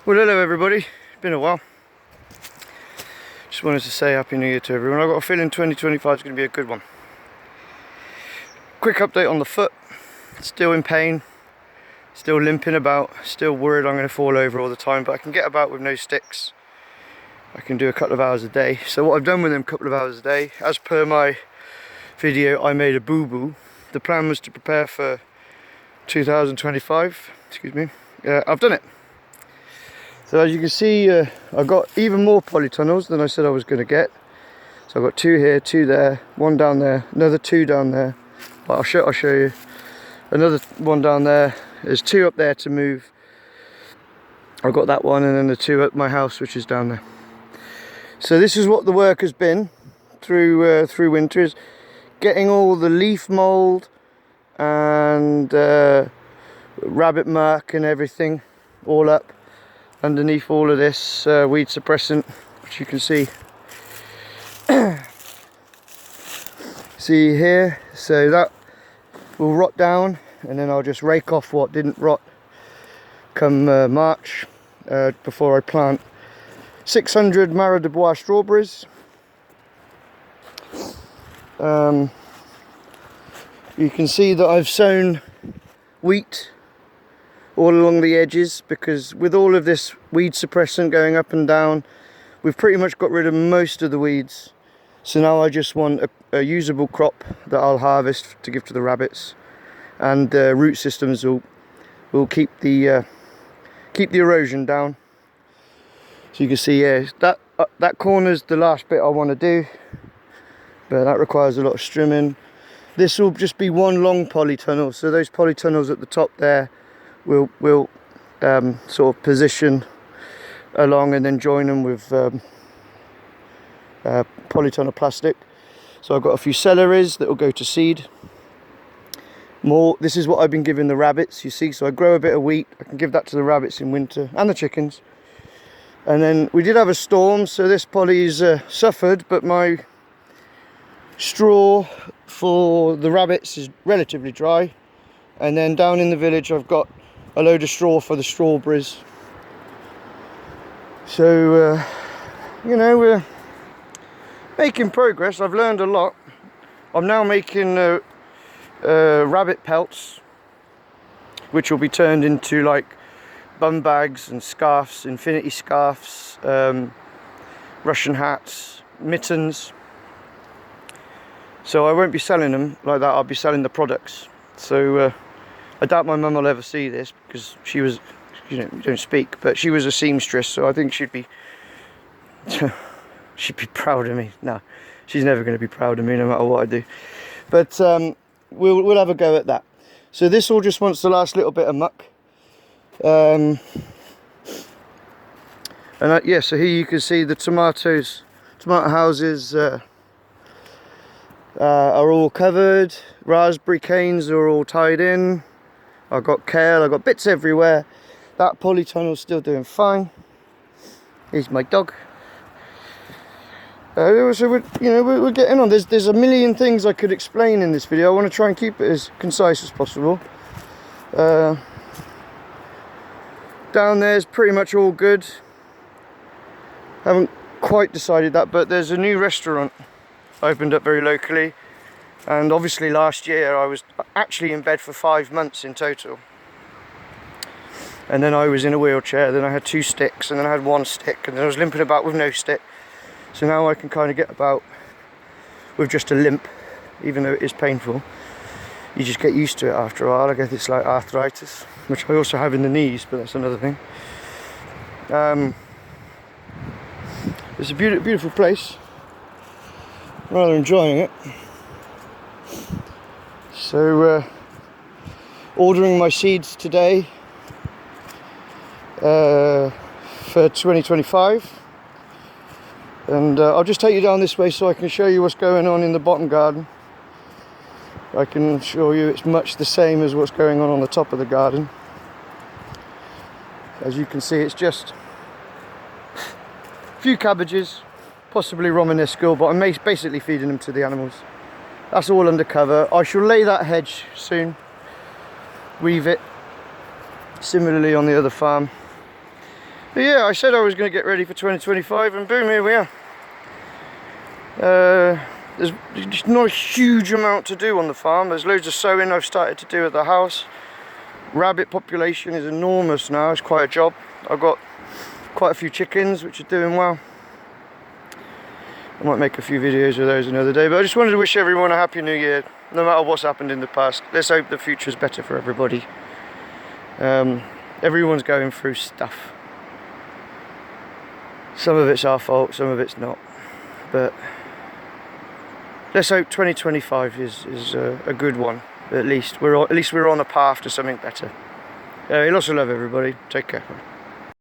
Well, hello everybody, it's been a while. Just wanted to say Happy New Year to everyone. I've got a feeling 2025 is going to be a good one. Quick update on the foot. Still in pain, still limping about, still worried I'm going to fall over all the time, but I can get about with no sticks. I can do a couple of hours a day. So what I've done with them couple of hours a day, as per my video, I made a boo-boo. The plan was to prepare for 2025, excuse me. I've done it. So as you can see, I've got even more polytunnels than I said I was going to get. So I've got two here, two there, one down there, another two down there. Well, I'll show you. Another one down there. There's two up there to move. I've got that one, and then the two at my house, which is down there. So this is what the work has been through winter, is getting all the leaf mould and rabbit muck and everything all up underneath all of this weed suppressant, which you can see here. So that will rot down, and then I'll just rake off what didn't rot come March, before I plant 600 Mara de Bois strawberries. You can see that I've sown wheat all along the edges, because with all of this weed suppressant going up and down, we've pretty much got rid of most of the weeds. So now I just want a usable crop that I'll harvest to give to the rabbits, and the root systems will keep the erosion down. So you can see, yeah, that corner's the last bit I want to do, but that requires a lot of strimming. This will just be one long polytunnel, so those polytunnels at the top there will sort of position along and then join them with polytunnel plastic. So I've got a few celeries that will go to seed. This is what I've been giving the rabbits, you see. So I grow a bit of wheat, I can give that to the rabbits in winter, and the chickens. And then we did have a storm, so this poly's suffered, but my straw for the rabbits is relatively dry. And then down in the village I've got a load of straw for the strawberries. So you know, we're making progress. I've learned a lot. I'm now making rabbit pelts, which will be turned into like bum bags and scarves, infinity scarves, Russian hats, mittens. So I won't be selling them like that, I'll be selling the products. So I doubt my mum will ever see this, because she was, you know, don't speak, but she was a seamstress, so I think she'd be proud of me. No, she's never going to be proud of me no matter what I do. But we'll have a go at that. So this all just wants the last little bit of muck. Yeah, so here you can see the tomato houses are all covered. Raspberry canes are all tied in. I've got kale, I've got bits everywhere. That polytunnel's still doing fine. Here's my dog. So we're getting on. There's a million things I could explain in this video. I want to try and keep it as concise as possible. Down there's pretty much all good. Haven't quite decided that, but there's a new restaurant opened up very locally, and obviously last year I was actually in bed for 5 months in total, and then I was in a wheelchair, then I had 2 sticks, and then I had 1 stick, and then I was limping about with no stick. So now I can kind of get about with just a limp, even though it is painful. You just get used to it after a while. I guess it's like arthritis, which I also have in the knees, but that's another thing. It's a beautiful place. Rather enjoying it. So ordering my seeds today for 2025, and I'll just take you down this way so I can show you what's going on in the bottom garden. I can assure you it's much the same as what's going on the top of the garden. As you can see, it's just a few cabbages, possibly Romanesco, but I'm basically feeding them to the animals. That's all under cover. I shall lay that hedge soon, weave it, similarly on the other farm. But yeah, I said I was going to get ready for 2025, and boom, here we are. There's just not a huge amount to do on the farm. There's loads of sowing I've started to do at the house. Rabbit population is enormous now, it's quite a job. I've got quite a few chickens which are doing well. I might make a few videos of those another day, but I just wanted to wish everyone a happy new year, no matter what's happened in the past. Let's hope the future's better for everybody. Everyone's going through stuff. Some of it's our fault, some of it's not. But let's hope 2025 is a good one. At least we're on a path to something better. Lots of love, everybody. Take care.